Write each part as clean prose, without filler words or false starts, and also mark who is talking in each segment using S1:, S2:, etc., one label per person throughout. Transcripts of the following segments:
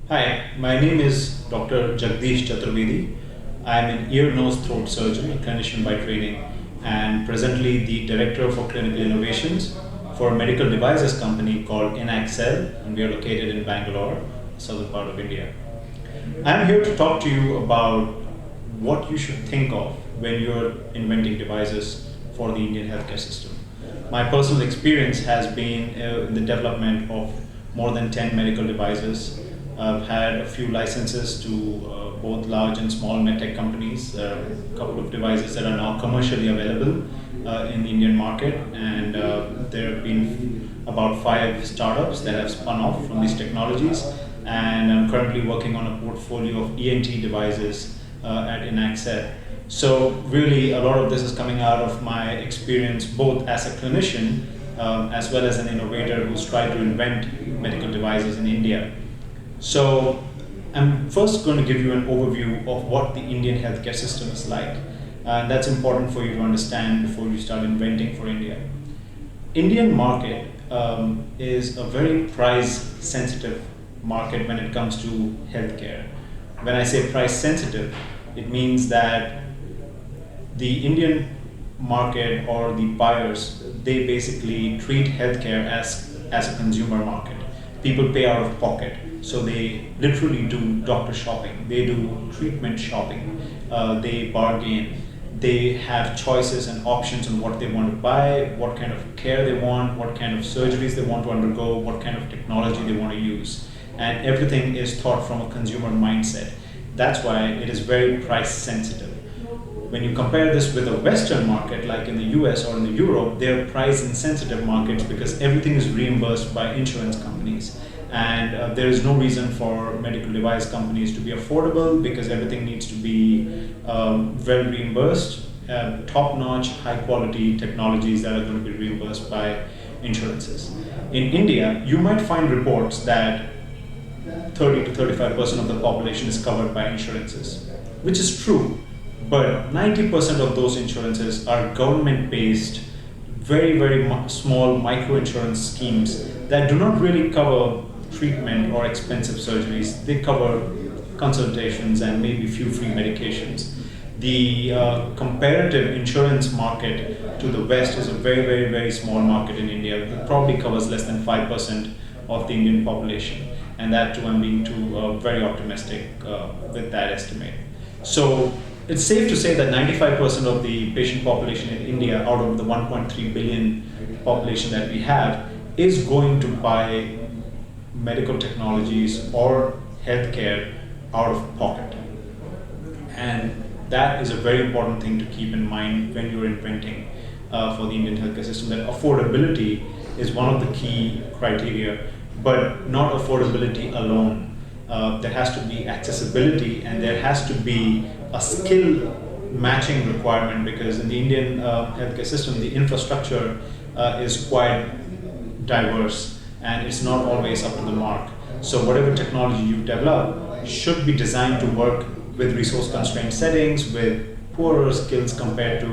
S1: Hi, my name is Dr. Jagdish Chaturvedi. I am an ear, nose, throat surgeon, a clinician by training, and presently the Director for Clinical Innovations for a medical devices company called Inaxcel, and we are located in Bangalore, southern part of India. I'm here to talk to you about what you should think of when you're inventing devices for the Indian healthcare system. My personal experience has been in the development of more than 10 medical devices. I've had a few licenses to both large and small medtech companies, a couple of devices that are now commercially available in the Indian market, and there have been about 5 startups that have spun off from these technologies, and I'm currently working on a portfolio of ENT devices at Inaxcel. So really a lot of this is coming out of my experience both as a clinician as well as an innovator who's tried to invent medical devices in India. So I'm first going to give you an overview of what the Indian healthcare system is like. And that's important for you to understand before you start inventing for India. Indian market is a very price sensitive market when it comes to healthcare. When I say price sensitive, it means that the Indian market or the buyers, they basically treat healthcare as a consumer market. People pay out of pocket. So they literally do doctor shopping, they do treatment shopping, they bargain, they have choices and options on what they want to buy, what kind of care they want, what kind of surgeries they want to undergo, what kind of technology they want to use. And everything is thought from a consumer mindset. That's why it is very price sensitive. When you compare this with a Western market like in the US or in the Europe, they're price insensitive markets because everything is reimbursed by insurance companies. And there is no reason for medical device companies to be affordable because everything needs to be well reimbursed, top-notch, high-quality technologies that are going to be reimbursed by insurances. In India, you might find reports that 30 to 35% of the population is covered by insurances, which is true, but 90% of those insurances are government-based, very small micro-insurance schemes that do not really cover treatment or expensive surgeries. They cover consultations and maybe a few free medications. The comparative insurance market to the West is a very small market in India. It probably covers less than 5% of the Indian population. And that too, I'm being too very optimistic with that estimate. So it's safe to say that 95% of the patient population in India, out of the 1.3 billion population that we have, is going to buy medical technologies or healthcare out of pocket. And that is a very important thing to keep in mind when you're inventing for the Indian healthcare system, that affordability is one of the key criteria, but not affordability alone. There has to be accessibility and there has to be a skill matching requirement, because in the Indian healthcare system, the infrastructure is quite diverse and it's not always up to the mark. So whatever technology you develop should be designed to work with resource constrained settings, with poorer skills compared to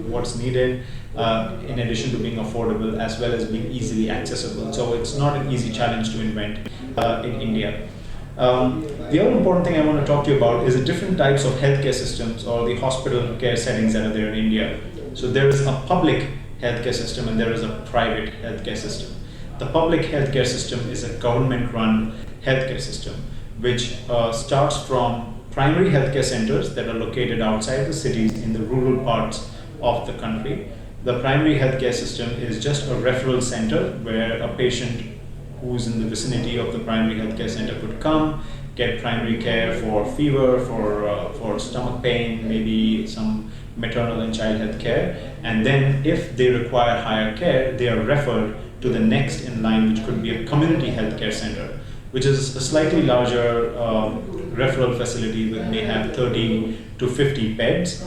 S1: what's needed, in addition to being affordable as well as being easily accessible. So it's not an easy challenge to invent in India. The other important thing I want to talk to you about is the different types of healthcare systems or the hospital care settings that are there in India. So there is a public healthcare system and there is a private healthcare system. The public healthcare system is a government-run healthcare system, which starts from primary healthcare centers that are located outside the cities in the rural parts of the country. The primary healthcare system is just a referral center where a patient who's in the vicinity of the primary healthcare center could come, get primary care for fever, for stomach pain, maybe some maternal and child health care, and then if they require higher care, they are referred to the next in line, which could be a community healthcare center, which is a slightly larger referral facility with may have 30 to 50 beds,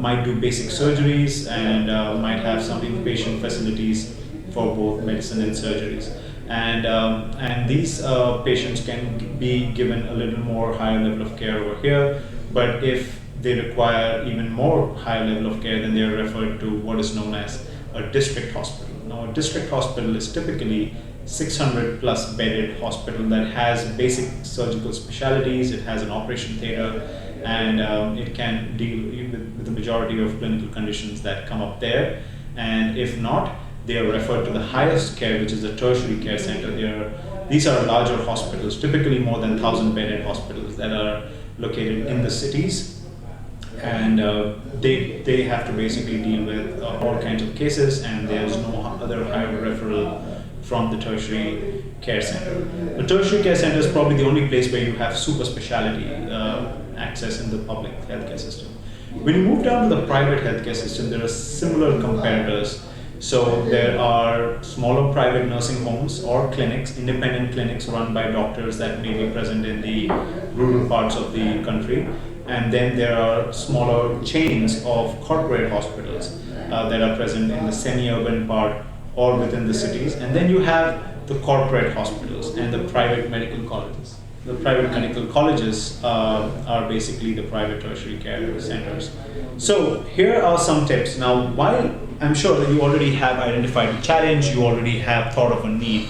S1: might do basic surgeries and might have some inpatient facilities for both medicine and surgeries. And these patients can be given a little more higher level of care over here, but if they require even more higher level of care, then they are referred to what is known as a district hospital. Now, a district hospital is typically 600 plus bedded hospital that has basic surgical specialties, it has an operation theater, and it can deal with the majority of clinical conditions that come up there. And if not, they are referred to the highest care, which is the tertiary care center. These are larger hospitals, typically more than 1,000 bedded hospitals that are located in the cities, and they have to basically deal with all kinds of cases, and there's no other higher referral from the tertiary care center. The tertiary care center is probably the only place where you have super specialty access in the public healthcare system. When you move down to the private healthcare system, there are similar comparators. So there are smaller private nursing homes or clinics, independent clinics run by doctors that may be present in the rural parts of the country. And then there are smaller chains of corporate hospitals that are present in the semi-urban part or within the cities. And then you have the corporate hospitals and the private medical colleges. The private medical colleges are basically the private tertiary care centers. So here are some tips. Now, while I'm sure that you already have identified a challenge, you already have thought of a need,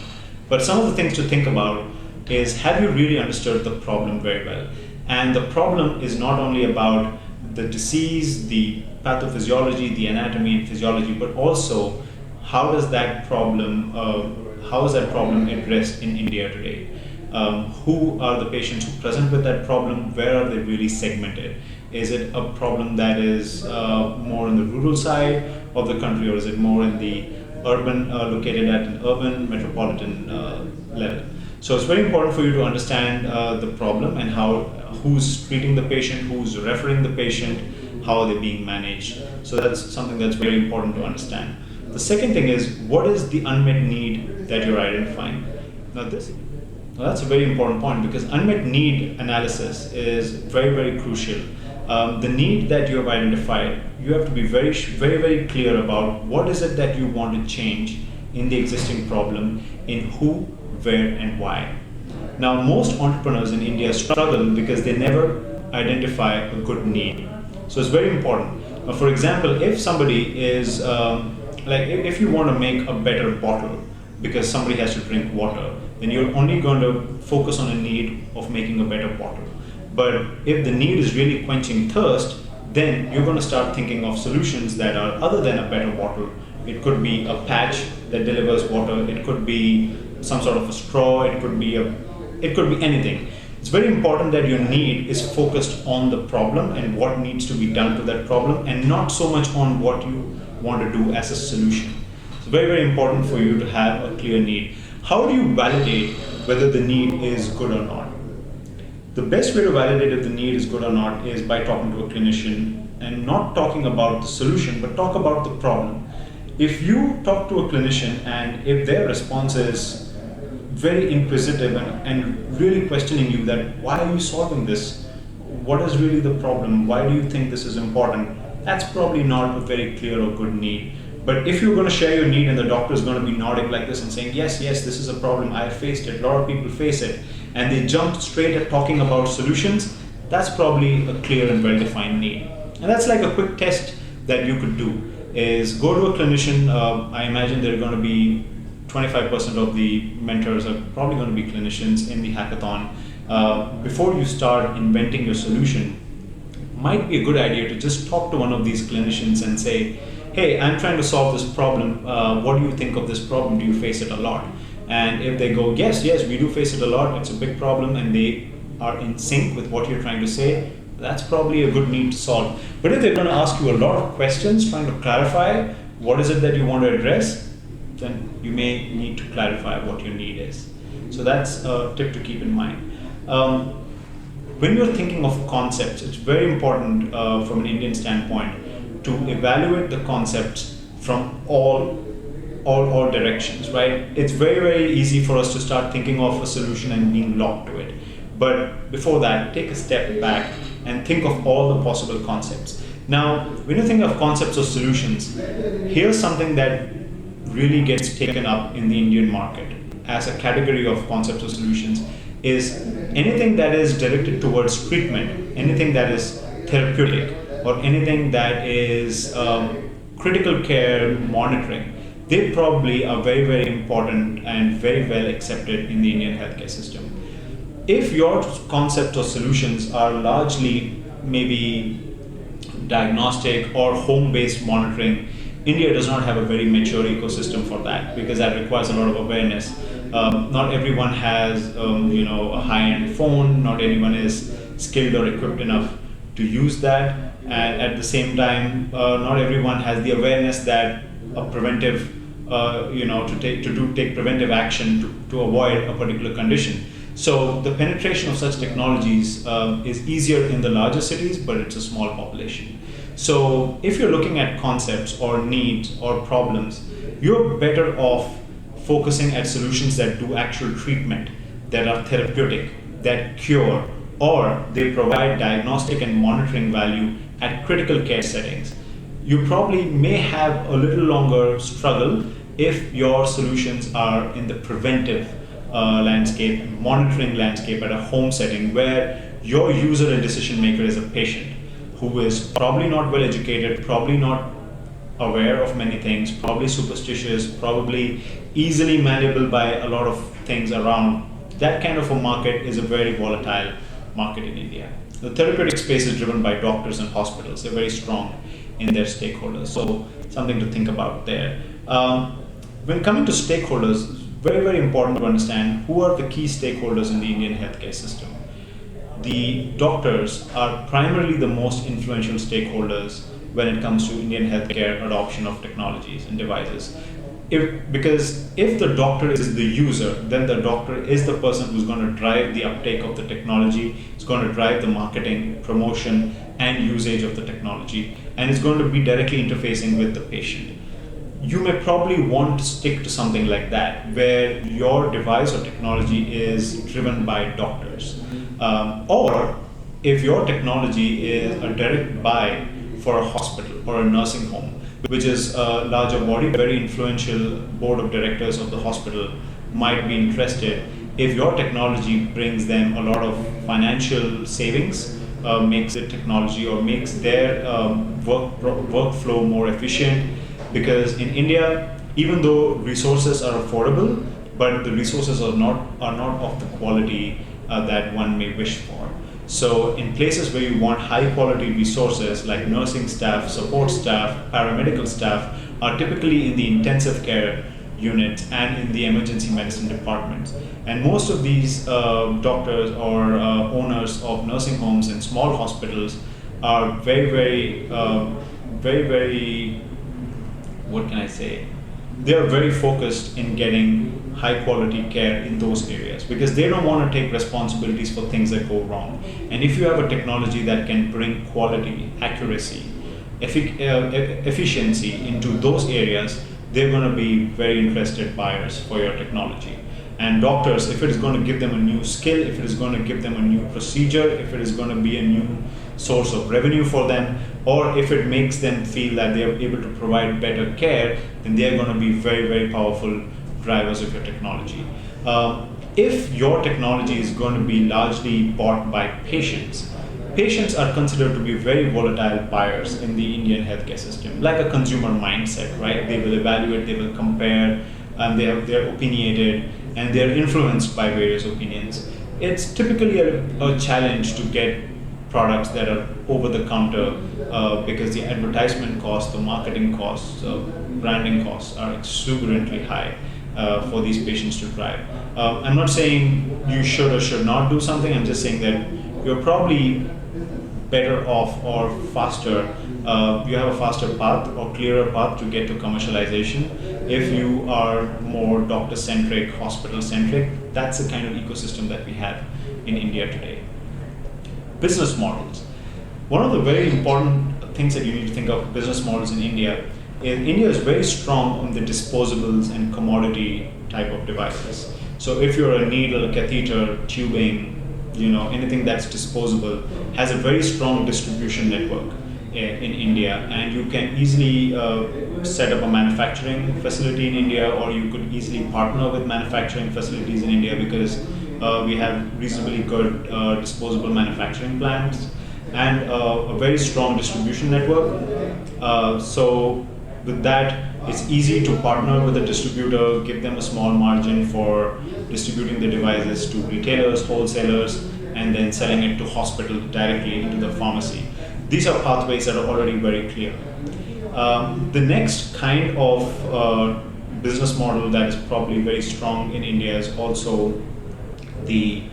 S1: but some of the things to think about is, have you really understood the problem very well? And the problem is not only about the disease, the pathophysiology, the anatomy and physiology, but also how is that problem addressed in India today? Who are the patients who present with that problem? Where are they really segmented? Is it a problem that is more on the rural side of the country, or is it more in the urban, located at an urban metropolitan level? So it's very important for you to understand the problem and who's treating the patient, who's referring the patient, how are they being managed. So that's something that's very important to understand. The second thing is, what is the unmet need that you're identifying? Now that's a very important point, because unmet need analysis is very, very crucial. The need that you have identified, you have to be very, very, very clear about what is it that you want to change in the existing problem, in who, where, and why. Now, most entrepreneurs in India struggle because they never identify a good need. So it's very important. For example, if somebody is, if you want to make a better bottle because somebody has to drink water, then you're only going to focus on a need of making a better bottle. But if the need is really quenching thirst, then you're going to start thinking of solutions that are other than a better bottle. It could be a patch that delivers water, it could be some sort of a straw, it could be anything. It's very important that your need is focused on the problem and what needs to be done to that problem, and not so much on what you want to do as a solution. It's very, very important for you to have a clear need. How do you validate whether the need is good or not? The best way to validate if the need is good or not is by talking to a clinician, and not talking about the solution, but talk about the problem. If you talk to a clinician and if their response is very inquisitive and really questioning you that, why are you solving this? What is really the problem? Why do you think this is important? That's probably not a very clear or good need. But if you're going to share your need and the doctor is going to be nodding like this and saying, yes, this is a problem, I have faced it, a lot of people face it, and they jump straight at talking about solutions, that's probably a clear and well-defined need. And that's like a quick test that you could do, is go to a clinician. I imagine there are going to be 25% of the mentors are probably going to be clinicians in the hackathon. Before you start inventing your solution, might be a good idea to just talk to one of these clinicians and say, hey, I'm trying to solve this problem. What do you think of this problem? Do you face it a lot? And if they go, yes, we do face it a lot, it's a big problem, and they are in sync with what you're trying to say, that's probably a good need to solve. But if they're going to ask you a lot of questions, trying to clarify what is it that you want to address, then you may need to clarify what your need is. So that's a tip to keep in mind. When you're thinking of concepts, it's very important from an Indian standpoint to evaluate the concepts from all directions, right? It's very, very easy for us to start thinking of a solution and being locked to it. But before that, take a step back and think of all the possible concepts. Now, when you think of concepts or solutions, here's something that really gets taken up in the Indian market as a category of concepts or solutions is anything that is directed towards treatment, anything that is therapeutic, or anything that is critical care monitoring. they probably are very, very important and very well accepted in the Indian healthcare system. If your concepts or solutions are largely maybe diagnostic or home-based monitoring, India does not have a very mature ecosystem for that, because that requires a lot of awareness. Not everyone has a high-end phone, not everyone is skilled or equipped enough to use that, and at the same time not everyone has the awareness that a preventive to take preventive action to avoid a particular condition. So the penetration of such technologies is easier in the larger cities, but it's a small population. So if you're looking at concepts or needs or problems, you're better off focusing at solutions that do actual treatment, that are therapeutic, that cure, or they provide diagnostic and monitoring value at critical care settings. You probably may have a little longer struggle if your solutions are in the preventive landscape, monitoring landscape at a home setting, where your user and decision maker is a patient who is probably not well educated, probably not aware of many things, probably superstitious, probably easily malleable by a lot of things around. That kind of a market is a very volatile market in India. The therapeutic space is driven by doctors and hospitals. They're very strong in their stakeholders. So something to think about there. When coming to stakeholders, very, very important to understand who are the key stakeholders in the Indian healthcare system. The doctors are primarily the most influential stakeholders when it comes to Indian healthcare adoption of technologies and devices. Because if the doctor is the user, then the doctor is the person who's going to drive the uptake of the technology, it's going to drive the marketing, promotion, and usage of the technology, and it's going to be directly interfacing with the patient. You may probably want to stick to something like that, where your device or technology is driven by doctors. Or if your technology is a direct buy for a hospital or a nursing home, which is a larger body, very influential board of directors of the hospital might be interested. If your technology brings them a lot of financial savings, makes the technology or makes their workflow more efficient, because in India, even though resources are affordable, but the resources are not of the quality that one may wish for. So in places where you want high quality resources like nursing staff, support staff, paramedical staff are typically in the intensive care units and in the emergency medicine departments. And most of these doctors or owners of nursing homes and small hospitals are very, what can I say? They are very focused in getting high quality care in those areas, because they don't want to take responsibilities for things that go wrong. And if you have a technology that can bring quality, accuracy, efficiency into those areas, they're going to be very interested buyers for your technology. And doctors, if it is going to give them a new skill, if it is going to give them a new procedure, if it is going to be a new source of revenue for them, or if it makes them feel that they are able to provide better care, then they are going to be very, very powerful drivers of your technology. If your technology is going to be largely bought by patients, patients are considered to be very volatile buyers in the Indian healthcare system, like a consumer mindset, right? They will evaluate, they will compare, and they're opinionated, and they're influenced by various opinions. It's typically a challenge to get products that are over the counter because the advertisement costs, the marketing costs, branding costs are exuberantly high for these patients to drive. I'm not saying you should or should not do something, I'm just saying that you're probably better off or faster, you have a faster path or clearer path to get to commercialization if you are more doctor-centric, hospital-centric. That's the kind of ecosystem that we have in India today. Business models. One of the very important things that you need to think of business models in India is very strong on the disposables and commodity type of devices. So if you're a needle, catheter, tubing, anything that's disposable, has a very strong distribution network in India, and you can easily set up a manufacturing facility in India, or you could easily partner with manufacturing facilities in India, because we have reasonably good disposable manufacturing plants and a very strong distribution network. So with that, it's easy to partner with a distributor, give them a small margin for distributing the devices to retailers, wholesalers, and then selling it to hospitals directly into the pharmacy. These are pathways that are already very clear. The next kind of business model that is probably very strong in India is also the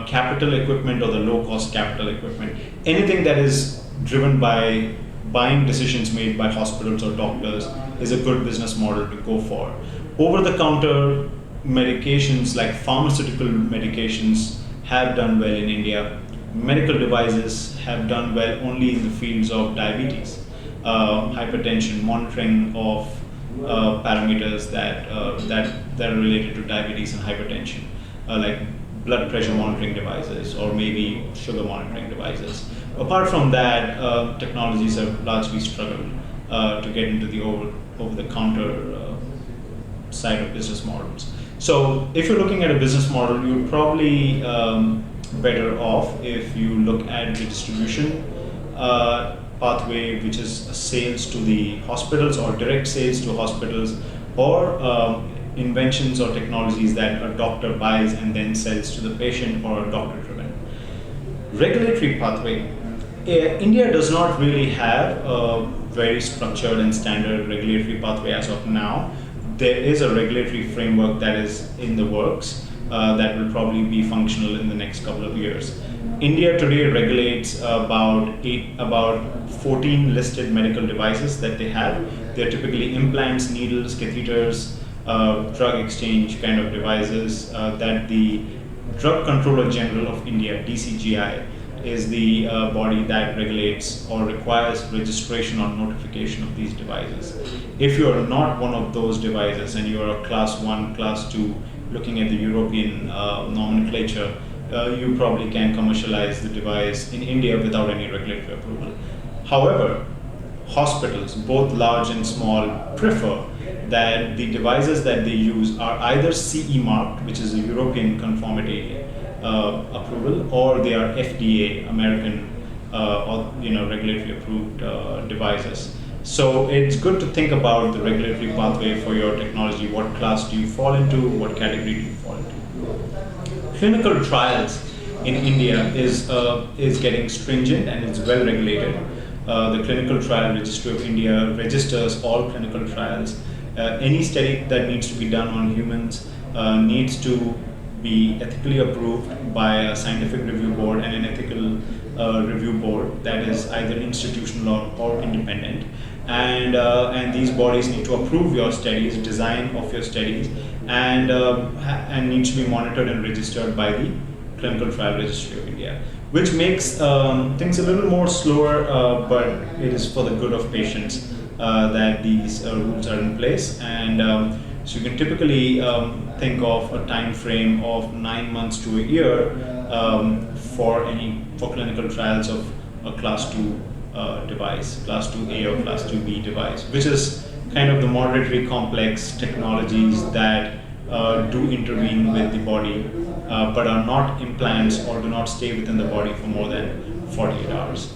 S1: capital equipment or the low-cost capital equipment. Anything that is driven by buying decisions made by hospitals or doctors is a good business model to go for. Over-the-counter medications like pharmaceutical medications have done well in India. Medical devices have done well only in the fields of diabetes, hypertension, monitoring of parameters that are related to diabetes and hypertension, like blood pressure monitoring devices or maybe sugar monitoring devices. Apart from that, technologies have largely struggled to get into the over-the-counter side of business models. So if you're looking at a business model, you're probably better off if you look at the distribution pathway, which is sales to the hospitals or direct sales to hospitals, or inventions or technologies that a doctor buys and then sells to the patient, or a doctor-driven. Regulatory pathway. India does not really have a very structured and standard regulatory pathway as of now. There is a regulatory framework that is in the works that will probably be functional in the next couple of years. India today regulates about 14 listed medical devices that they have. They're typically implants, needles, catheters, drug exchange kind of devices that the Drug Controller General of India, DCGI, is the body that regulates or requires registration or notification of these devices. If you are not one of those devices and you are a class 1, class 2, looking at the European nomenclature, you probably can commercialize the device in India without any regulatory approval. However, hospitals, both large and small, prefer that the devices that they use are either CE marked, which is a European conformity approval, or they are FDA, American or regulatory approved devices. So it's good to think about the regulatory pathway for your technology. What class do you fall into? What category do you fall into? Clinical trials in India is getting stringent and it's well regulated. The Clinical Trial Registry of India registers all clinical trials. Any study that needs to be done on humans needs to be ethically approved by a scientific review board and an ethical review board that is either institutional or independent. And these bodies need to approve your studies, design of your studies, and needs to be monitored and registered by the Clinical Trial Registry of India, which makes things a little more slower, but it is for the good of patients that these rules are in place. And so you can typically think of a time frame of 9 months to a year for clinical trials of a class 2 device, class 2A or class 2B device, which is kind of the moderately complex technologies that do intervene with the body, but are not implants or do not stay within the body for more than 48 hours.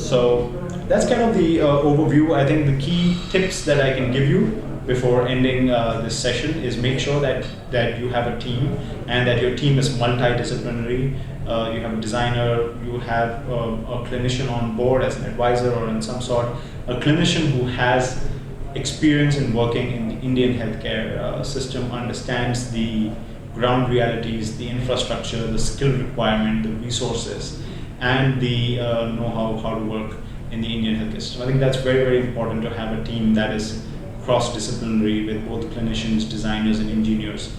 S1: So that's kind of the overview. I think the key tips that I can give you before ending this session is make sure that you have a team and that your team is multidisciplinary. You have a designer, you have a clinician on board as an advisor or in some sort, a clinician who has experience in working in the Indian healthcare system, understands the ground realities, the infrastructure, the skill requirement, the resources, and the know-how how to work in the Indian healthcare system. I think that's very, very important to have a team that is cross-disciplinary with both clinicians, designers, and engineers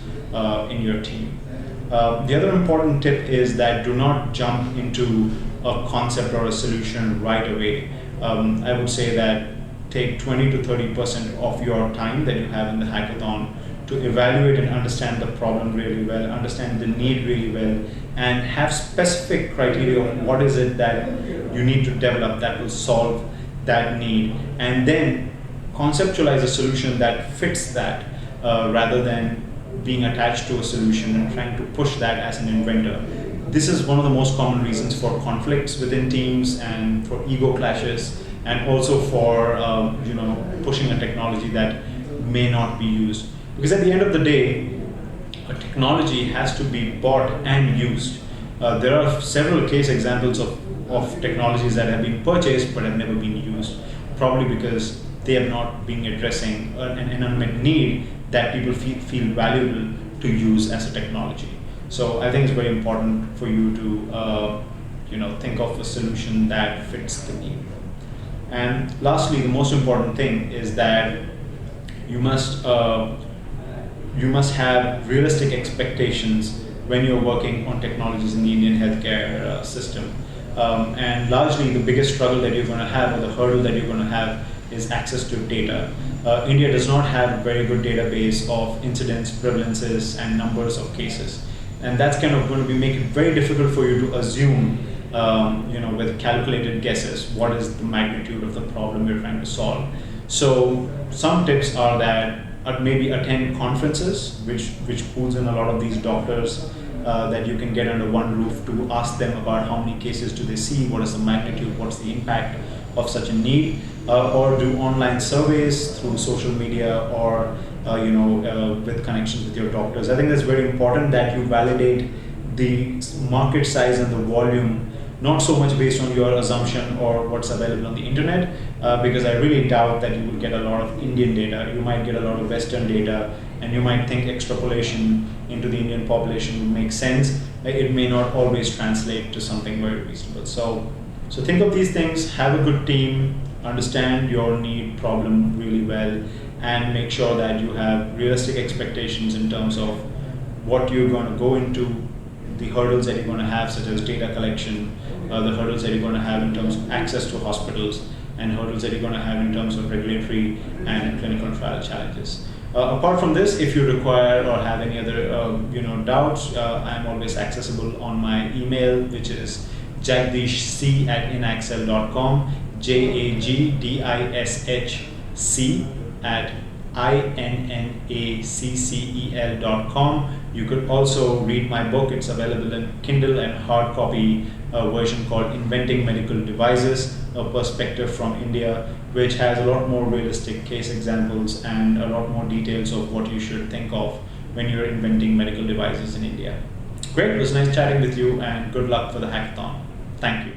S1: in your team. The other important tip is that do not jump into a concept or a solution right away. I would say that take 20 to 30% of your time that you have in the hackathon to evaluate and understand the problem really well, understand the need really well, and have specific criteria on what is it that you need to develop that will solve that need, and then conceptualize a solution that fits that rather than being attached to a solution and trying to push that as an inventor. This is one of the most common reasons for conflicts within teams and for ego clashes and also for pushing a technology that may not be used. Because at the end of the day, a technology has to be bought and used. There are several case examples of technologies that have been purchased but have never been used, probably because they have not been addressing an unmet need that people feel valuable to use as a technology. So I think it's very important for you to think of a solution that fits the need. And lastly, the most important thing is that you must have realistic expectations when you're working on technologies in the Indian healthcare system. And largely, the biggest struggle that you're going to have, or the hurdle that you're going to have, is access to data. India does not have a very good database of incidents, prevalences, and numbers of cases. And that's kind of going to be make it very difficult for you to assume, with calculated guesses, what is the magnitude of the problem you're trying to solve. So some tips are that maybe attend conferences, which pulls in a lot of these doctors that you can get under one roof to ask them about how many cases do they see, what is the magnitude, what's the impact of such a need, or do online surveys through social media, or with connections with your doctors. I think that's very important that you validate the market size and the volume, not so much based on your assumption or what's available on the internet, because I really doubt that you will get a lot of Indian data. You might get a lot of Western data, and you might think extrapolation into the Indian population would make sense. It may not always translate to something very reasonable. So think of these things, have a good team, understand your need problem really well, and make sure that you have realistic expectations in terms of what you're going to go into, the hurdles that you're going to have, such as data collection, the hurdles that you're going to have in terms of access to hospitals, and hurdles that you're going to have in terms of regulatory and clinical trial challenges. Apart from this, if you require or have any other doubts, I'm always accessible on my email, which is jagdishc@inaxcel.com, jagdishc@inaccel.com. You could also read my book. It's available in Kindle and hard copy version called Inventing Medical Devices, a Perspective from India, which has a lot more realistic case examples and a lot more details of what you should think of when you're inventing medical devices in India. Great, it was nice chatting with you, and good luck for the hackathon. Thank you.